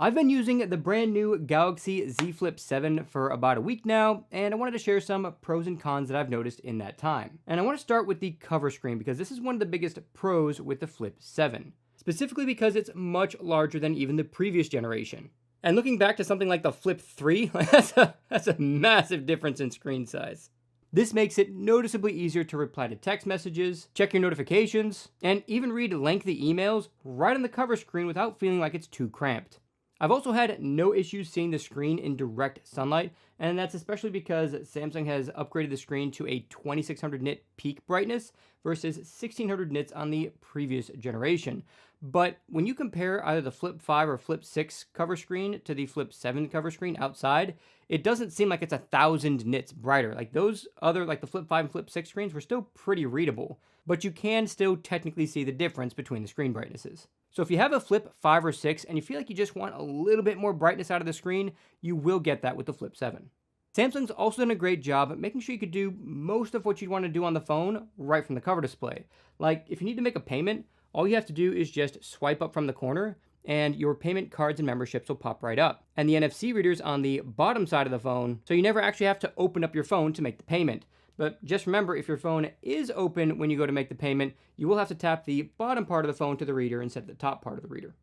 I've been using the brand new Galaxy Z Flip 7 for about a week now, and I wanted to share some pros and cons that I've noticed in that time. And I want to start with the cover screen because this is one of the biggest pros with the Flip 7, specifically because it's much larger than even the previous generation. And looking back to something like the Flip 3, that's a massive difference in screen size. This makes it noticeably easier to reply to text messages, check your notifications, and even read lengthy emails right on the cover screen without feeling like it's too cramped. I've also had no issues seeing the screen in direct sunlight, and that's especially because Samsung has upgraded the screen to a 2600 nit peak brightness versus 1600 nits on the previous generation. But when you compare either the Flip 5 or Flip 6 cover screen to the Flip 7 cover screen outside, it doesn't seem like it's 1,000 nits brighter. Like those other, like the Flip 5 and Flip 6 screens were still pretty readable, but you can still technically see the difference between the screen brightnesses. So if you have a Flip 5 or 6 and you feel like you just want a little bit more brightness out of the screen, you will get that with the Flip 7. Samsung's also done a great job at making sure you could do most of what you'd want to do on the phone right from the cover display. Like if you need to make a payment, all you have to do is just swipe up from the corner and your payment cards and memberships will pop right up. And the NFC reader's on the bottom side of the phone, so you never actually have to open up your phone to make the payment. But just remember, if your phone is open when you go to make the payment, you will have to tap the bottom part of the phone to the reader instead of the top part of the reader.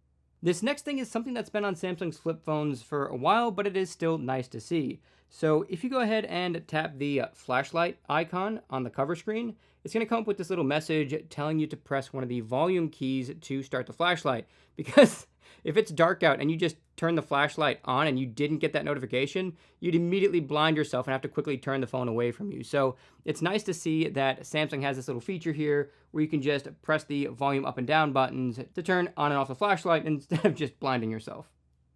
This next thing is something that's been on Samsung's flip phones for a while, but it is still nice to see. So if you go ahead and tap the flashlight icon on the cover screen, it's going to come up with this little message telling you to press one of the volume keys to start the flashlight. Because if it's dark out and you just turn the flashlight on and you didn't get that notification, you'd immediately blind yourself and have to quickly turn the phone away from you. So it's nice to see that Samsung has this little feature here where you can just press the volume up and down buttons to turn on and off the flashlight instead of just blinding yourself.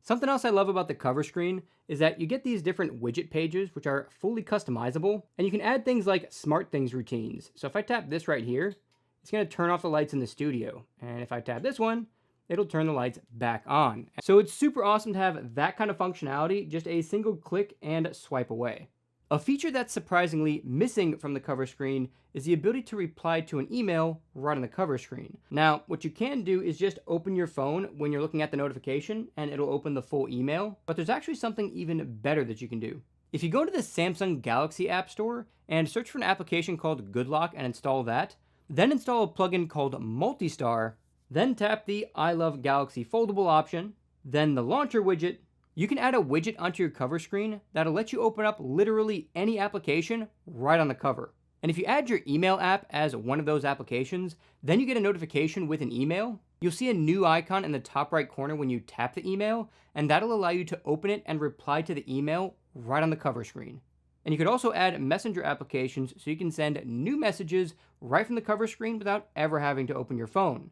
Something else I love about the cover screen is that you get these different widget pages which are fully customizable, and you can add things like smart things routines. So if I tap this right here, it's going to turn off the lights in the studio. And if I tap this one, it'll turn the lights back on. So it's super awesome to have that kind of functionality, just a single click and swipe away. A feature that's surprisingly missing from the cover screen is the ability to reply to an email right on the cover screen. Now, what you can do is just open your phone when you're looking at the notification and it'll open the full email, but there's actually something even better that you can do. If you go to the Samsung Galaxy App Store and search for an application called GoodLock and install that, then install a plugin called Multistar, then tap the I Love Galaxy Foldable option, then the launcher widget, you can add a widget onto your cover screen that'll let you open up literally any application right on the cover. And if you add your email app as one of those applications, then you get a notification with an email. You'll see a new icon in the top right corner when you tap the email, and that'll allow you to open it and reply to the email right on the cover screen. And you could also add messenger applications so you can send new messages right from the cover screen without ever having to open your phone.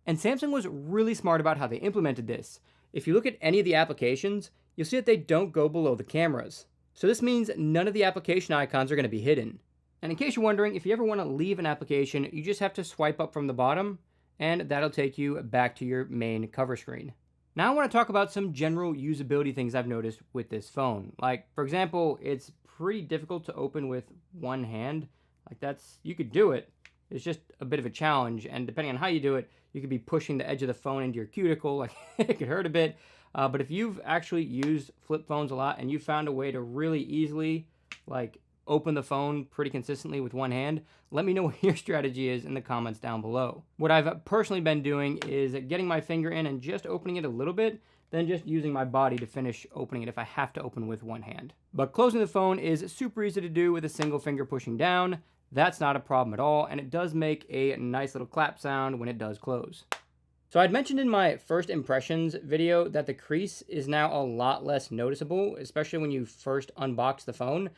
And Samsung was really smart about how they implemented this. If you look at any of the applications, you'll see that they don't go below the cameras. So this means none of the application icons are going to be hidden. And in case you're wondering, if you ever want to leave an application, you just have to swipe up from the bottom, and that'll take you back to your main cover screen. Now I want to talk about some general usability things I've noticed with this phone. Like, for example, it's pretty difficult to open with one hand. You could do it. It's just a bit of a challenge, and depending on how you do it, you could be pushing the edge of the phone into your cuticle, it could hurt a bit. But if you've actually used flip phones a lot and you found a way to really easily open the phone pretty consistently with one hand, let me know what your strategy is in the comments down below. What I've personally been doing is getting my finger in and just opening it a little bit, then just using my body to finish opening it if I have to open with one hand. But closing the phone is super easy to do with a single finger pushing down. That's not a problem at all, and it does make a nice little clap sound when it does close. So I'd mentioned in my first impressions video that the crease is now a lot less noticeable, especially when you first unbox the phone.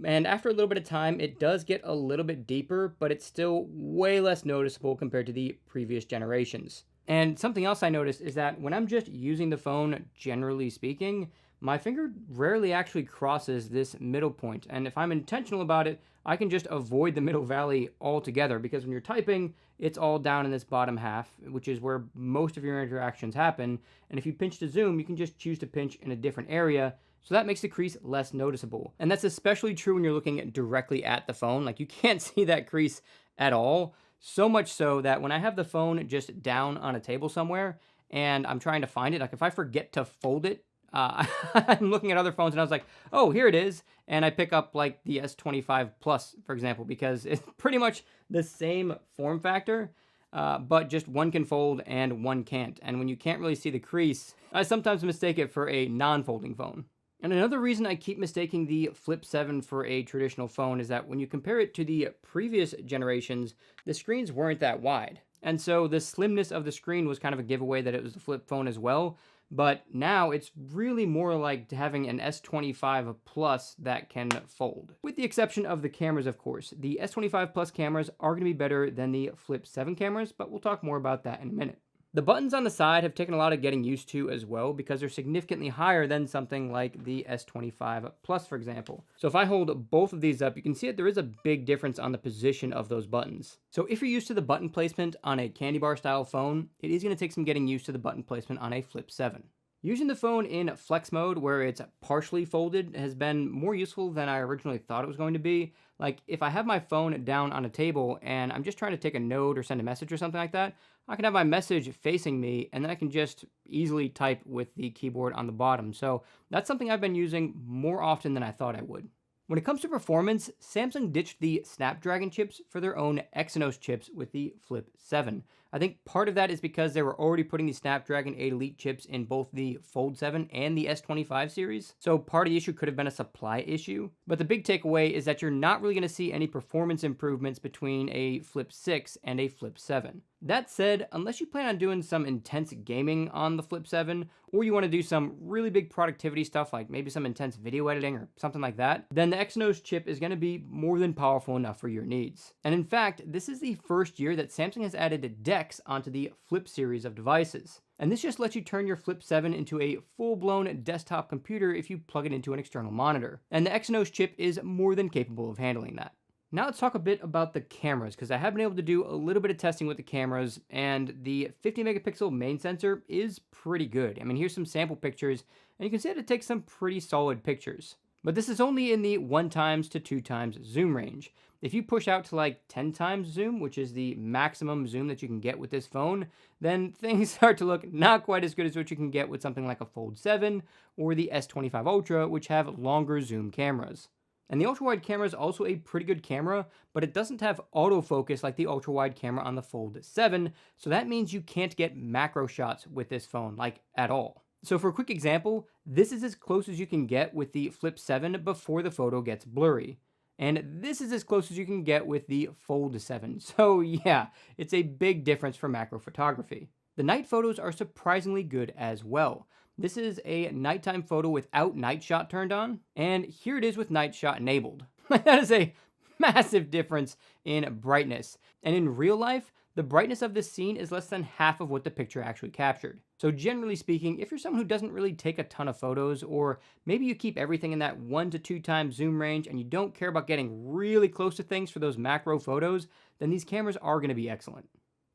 And after a little bit of time, it does get a little bit deeper, but it's still way less noticeable compared to the previous generations. And something else I noticed is that when I'm just using the phone, generally speaking, my finger rarely actually crosses this middle point. And if I'm intentional about it, I can just avoid the middle valley altogether, because when you're typing, it's all down in this bottom half, which is where most of your interactions happen. And if you pinch to zoom, you can just choose to pinch in a different area. So that makes the crease less noticeable. And that's especially true when you're looking directly at the phone. You can't see that crease at all. So much so that when I have the phone just down on a table somewhere and I'm trying to find it, like if I forget to fold it, I'm looking at other phones and I was like, oh, here it is. And I pick up like the S25 Plus, for example, because it's pretty much the same form factor, but just one can fold and one can't. And when you can't really see the crease, I sometimes mistake it for a non-folding phone. And another reason I keep mistaking the Flip 7 for a traditional phone is that when you compare it to the previous generations, the screens weren't that wide. And so the slimness of the screen was kind of a giveaway that it was the flip phone as well. But now it's really more like having an S25 Plus that can fold. With the exception of the cameras, of course. The S25 Plus cameras are going to be better than the Flip 7 cameras, but we'll talk more about that in a minute. The buttons on the side have taken a lot of getting used to as well because they're significantly higher than something like the S25 Plus, for example. So if I hold both of these up, you can see that there is a big difference on the position of those buttons. So if you're used to the button placement on a candy bar style phone, it is going to take some getting used to the button placement on a Flip 7. Using the phone in flex mode where it's partially folded has been more useful than I originally thought it was going to be. Like if I have my phone down on a table and I'm just trying to take a note or send a message or something like that, I can have my message facing me and then I can just easily type with the keyboard on the bottom. So that's something I've been using more often than I thought I would. When it comes to performance, Samsung ditched the Snapdragon chips for their own Exynos chips with the Flip 7. I think part of that is because they were already putting the Snapdragon 8 Elite chips in both the Fold 7 and the S25 series, so part of the issue could have been a supply issue. But the big takeaway is that you're not really going to see any performance improvements between a Flip 6 and a Flip 7. That said, unless you plan on doing some intense gaming on the Flip 7, or you want to do some really big productivity stuff like maybe some intense video editing or something like that, then the Exynos chip is going to be more than powerful enough for your needs. And in fact, this is the first year that Samsung has added DeX onto the Flip series of devices. And this just lets you turn your Flip 7 into a full-blown desktop computer if you plug it into an external monitor. And the Exynos chip is more than capable of handling that. Now let's talk a bit about the cameras, because I have been able to do a little bit of testing with the cameras, and the 50 megapixel main sensor is pretty good. I mean, here's some sample pictures, and you can see that it takes some pretty solid pictures. But this is only in the 1x to 2x zoom range. If you push out to like 10x zoom, which is the maximum zoom that you can get with this phone, then things start to look not quite as good as what you can get with something like a Fold 7 or the S25 Ultra, which have longer zoom cameras. And the ultra-wide camera is also a pretty good camera, but it doesn't have autofocus like the ultra-wide camera on the Fold 7, so that means you can't get macro shots with this phone, like at all. So for a quick example, this is as close as you can get with the Flip 7 before the photo gets blurry. And this is as close as you can get with the Fold 7. So yeah, it's a big difference for macro photography. The night photos are surprisingly good as well. This is a nighttime photo without night shot turned on, and here it is with night shot enabled. That is a massive difference in brightness. And in real life, the brightness of this scene is less than half of what the picture actually captured. So generally speaking, if you're someone who doesn't really take a ton of photos, or maybe you keep everything in that 1 to 2x zoom range and you don't care about getting really close to things for those macro photos, then these cameras are going to be excellent.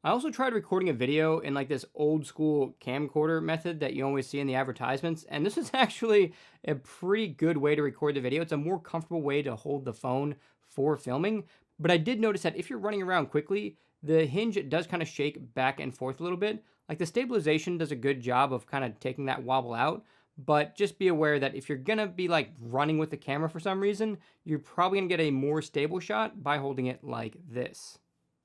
I also tried recording a video in like this old school camcorder method that you always see in the advertisements, and this is actually a pretty good way to record the video. It's a more comfortable way to hold the phone for filming, but I did notice that if you're running around quickly, the hinge does kind of shake back and forth a little bit. Like the stabilization does a good job of kind of taking that wobble out, but just be aware that if you're gonna be like running with the camera for some reason, you're probably gonna get a more stable shot by holding it like this.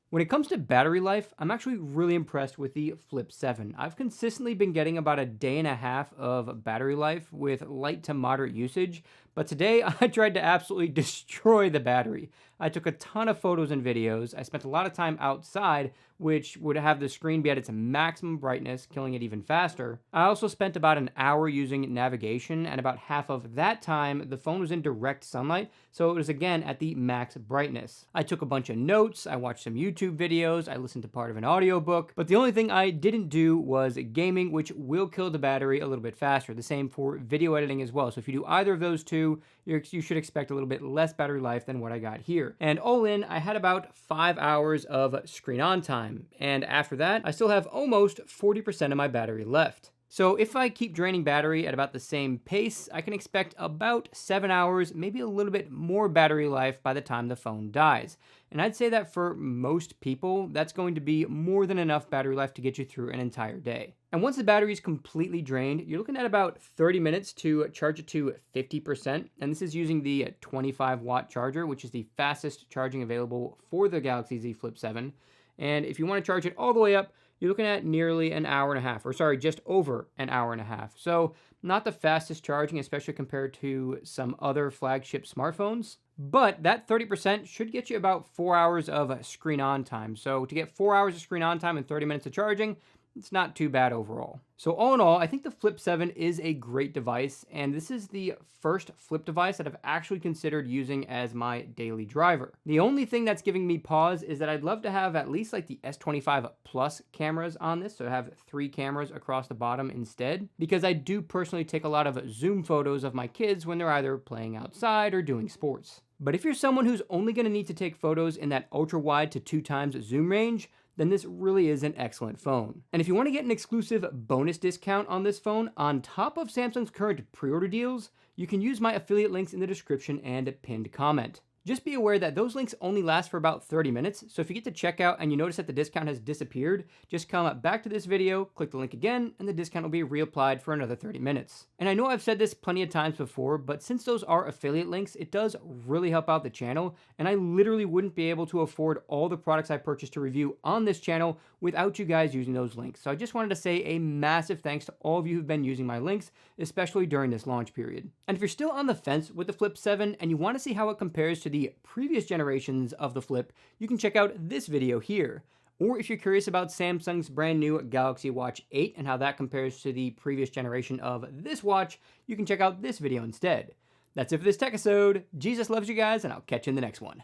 When it comes to battery life, I'm actually really impressed with the Flip 7. I've consistently been getting about a day and a half of battery life with light to moderate usage, but today I tried to absolutely destroy the battery. I took a ton of photos and videos. I spent a lot of time outside, which would have the screen be at its maximum brightness, killing it even faster. I also spent about an hour using navigation, and about half of that time, the phone was in direct sunlight, so it was again at the max brightness. I took a bunch of notes, I watched some YouTube videos, I listened to part of an audiobook, but the only thing I didn't do was gaming, which will kill the battery a little bit faster. The same for video editing as well. So if you do either of those two, you should expect a little bit less battery life than what I got here. And all in, I had about 5 hours of screen on time. And after that, I still have almost 40% of my battery left. So if I keep draining battery at about the same pace, I can expect about 7 hours, maybe a little bit more battery life by the time the phone dies. And I'd say that for most people, that's going to be more than enough battery life to get you through an entire day. And once the battery is completely drained, you're looking at about 30 minutes to charge it to 50%. And this is using the 25-watt charger, which is the fastest charging available for the Galaxy Z Flip 7. And if you want to charge it all the way up, you're looking at nearly an hour and a half, or sorry, just over an hour and a half. So not the fastest charging, especially compared to some other flagship smartphones. But that 30% should get you about 4 hours of screen on time. So to get 4 hours of screen on time and 30 minutes of charging, it's not too bad overall. So all in all, I think the Flip 7 is a great device, and this is the first Flip device that I've actually considered using as my daily driver. The only thing that's giving me pause is that I'd love to have at least like the S25 Plus cameras on this, so have 3 cameras across the bottom instead, because I do personally take a lot of zoom photos of my kids when they're either playing outside or doing sports. But if you're someone who's only going to need to take photos in that ultra wide to 2 times zoom range, then this really is an excellent phone. And if you want to get an exclusive bonus discount on this phone on top of Samsung's current pre-order deals, you can use my affiliate links in the description and pinned comment. Just be aware that those links only last for about 30 minutes, so if you get to checkout and you notice that the discount has disappeared, just come back to this video, click the link again, and the discount will be reapplied for another 30 minutes. And I know I've said this plenty of times before, but since those are affiliate links, it does really help out the channel, and I literally wouldn't be able to afford all the products I purchased to review on this channel without you guys using those links. So I just wanted to say a massive thanks to all of you who've been using my links, especially during this launch period. And if you're still on the fence with the Flip 7 and you want to see how it compares to the previous generations of the Flip, you can check out this video here. Or if you're curious about Samsung's brand new Galaxy Watch 8 and how that compares to the previous generation of this watch, you can check out this video instead. That's it for this tech episode. Jesus loves you guys, and I'll catch you in the next one.